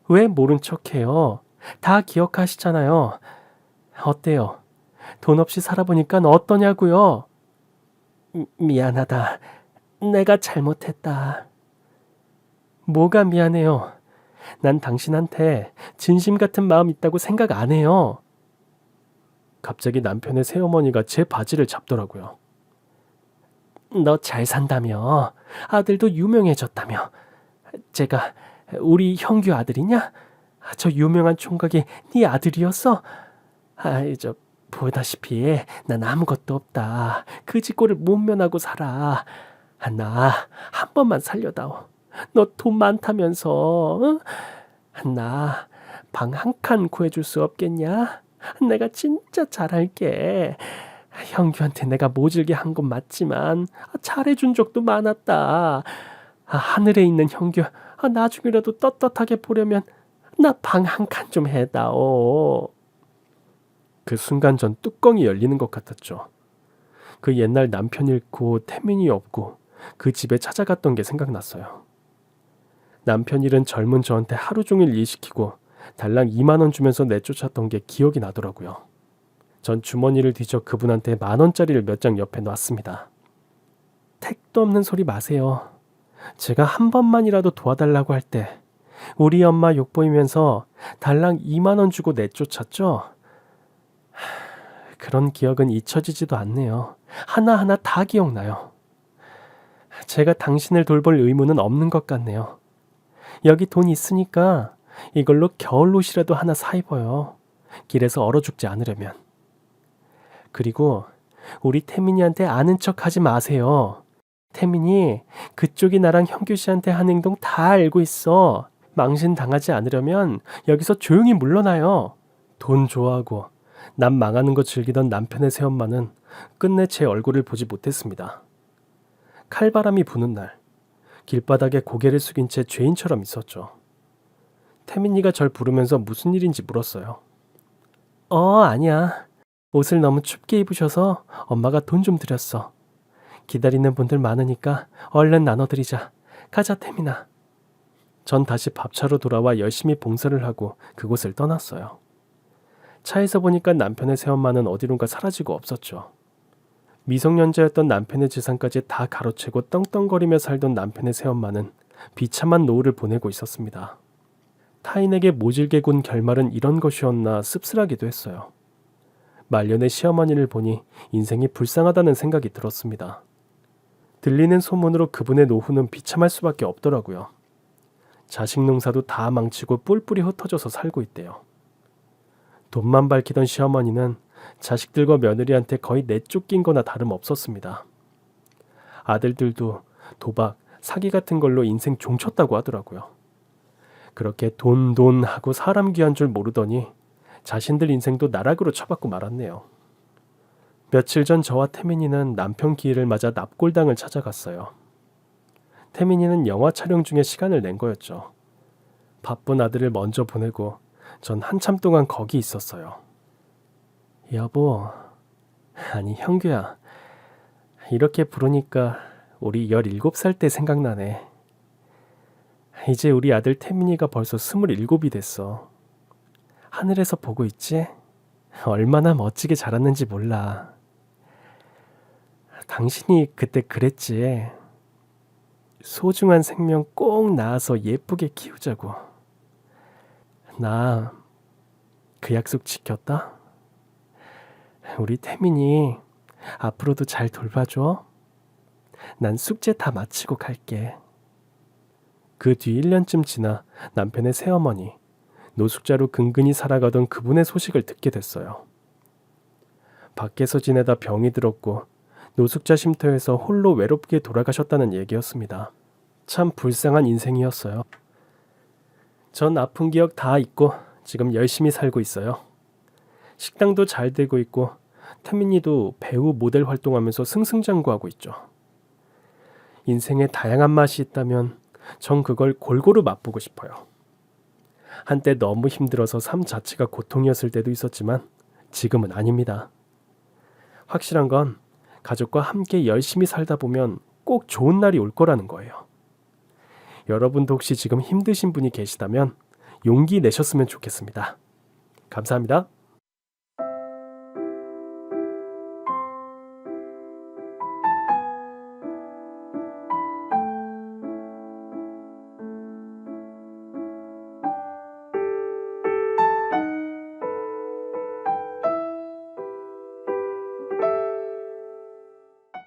왜 모른 척해요? 다 기억하시잖아요. 어때요? 돈 없이 살아보니까 어떠냐고요? 미안하다. 내가 잘못했다. 뭐가 미안해요? 난 당신한테 진심 같은 마음 있다고 생각 안 해요. 갑자기 남편의 새어머니가 제 바지를 잡더라고요. 너 잘 산다며? 아들도 유명해졌다며? 제가 우리 형규 아들이냐? 저 유명한 총각이 네 아들이었어? 보다시피 난 아무것도 없다. 그 짓꼴을 못 면하고 살아. 나 한 번만 살려다오. 너 돈 많다면서. 응? 나 방 한 칸 구해줄 수 없겠냐? 내가 진짜 잘할게. 형규한테 내가 모질게 한 건 맞지만 잘해준 적도 많았다. 하늘에 있는 형규 나중이라도 떳떳하게 보려면 나 방 한 칸 좀 해다오. 그 순간 전 뚜껑이 열리는 것 같았죠. 그 옛날 남편 잃고 태민이 없고 그 집에 찾아갔던 게 생각났어요. 남편 잃은 젊은 저한테 하루 종일 일 시키고 달랑 2만 원 주면서 내쫓았던 게 기억이 나더라고요. 전 주머니를 뒤져 그분한테 10,000원짜리를 몇 장 옆에 놨습니다. 택도 없는 소리 마세요. 제가 한 번만이라도 도와달라고 할 때 우리 엄마 욕보이면서 달랑 2만 원 주고 내쫓았죠? 그런 기억은 잊혀지지도 않네요. 하나하나 다 기억나요. 제가 당신을 돌볼 의무는 없는 것 같네요. 여기 돈 있으니까 이걸로 겨울옷이라도 하나 사 입어요. 길에서 얼어 죽지 않으려면. 그리고 우리 태민이한테 아는 척 하지 마세요. 태민이 그쪽이 나랑 형규 씨한테 한 행동 다 알고 있어. 망신 당하지 않으려면 여기서 조용히 물러나요. 돈 좋아하고 남 망하는 거 즐기던 남편의 새엄마는 끝내 제 얼굴을 보지 못했습니다. 칼바람이 부는 날 길바닥에 고개를 숙인 채 죄인처럼 있었죠. 태민이가 절 부르면서 무슨 일인지 물었어요. 아니야. 옷을 너무 춥게 입으셔서 엄마가 돈 좀 드렸어. 기다리는 분들 많으니까 얼른 나눠드리자. 가자 태민아. 전 다시 밥차로 돌아와 열심히 봉사를 하고 그곳을 떠났어요. 차에서 보니까 남편의 새엄마는 어디론가 사라지고 없었죠. 미성년자였던 남편의 재산까지 다 가로채고 떵떵거리며 살던 남편의 새엄마는 비참한 노후를 보내고 있었습니다. 타인에게 모질게 군 결말은 이런 것이었나 씁쓸하기도 했어요. 말년의 시어머니를 보니 인생이 불쌍하다는 생각이 들었습니다. 들리는 소문으로 그분의 노후는 비참할 수밖에 없더라고요. 자식 농사도 다 망치고 뿔뿔이 흩어져서 살고 있대요. 돈만 밝히던 시어머니는 자식들과 며느리한테 거의 내쫓긴 거나 다름없었습니다. 아들들도 도박, 사기 같은 걸로 인생 종쳤다고 하더라고요. 그렇게 돈 하고 사람 귀한 줄 모르더니 자신들 인생도 나락으로 처박고 말았네요. 며칠 전 저와 태민이는 남편 기일을 맞아 납골당을 찾아갔어요. 태민이는 영화 촬영 중에 시간을 낸 거였죠. 바쁜 아들을 먼저 보내고 전 한참 동안 거기 있었어요. 여보, 아니 형규야, 이렇게 부르니까 우리 17살 때 생각나네. 이제 우리 아들 태민이가 벌써 27이 됐어. 하늘에서 보고 있지? 얼마나 멋지게 자랐는지 몰라. 당신이 그때 그랬지. 소중한 생명 꼭 낳아서 예쁘게 키우자고. 나 그 약속 지켰다. 우리 태민이 앞으로도 잘 돌봐줘. 난 숙제 다 마치고 갈게. 그 뒤 1년쯤 지나 남편의 새어머니, 노숙자로 근근히 살아가던 그분의 소식을 듣게 됐어요. 밖에서 지내다 병이 들었고 노숙자 쉼터에서 홀로 외롭게 돌아가셨다는 얘기였습니다. 참 불쌍한 인생이었어요. 전 아픈 기억 다 잊고 지금 열심히 살고 있어요. 식당도 잘 되고 있고 태민이도 배우 모델 활동하면서 승승장구하고 있죠. 인생에 다양한 맛이 있다면 전 그걸 골고루 맛보고 싶어요. 한때 너무 힘들어서 삶 자체가 고통이었을 때도 있었지만 지금은 아닙니다. 확실한 건 가족과 함께 열심히 살다 보면 꼭 좋은 날이 올 거라는 거예요. 여러분도 혹시 지금 힘드신 분이 계시다면 용기 내셨으면 좋겠습니다. 감사합니다.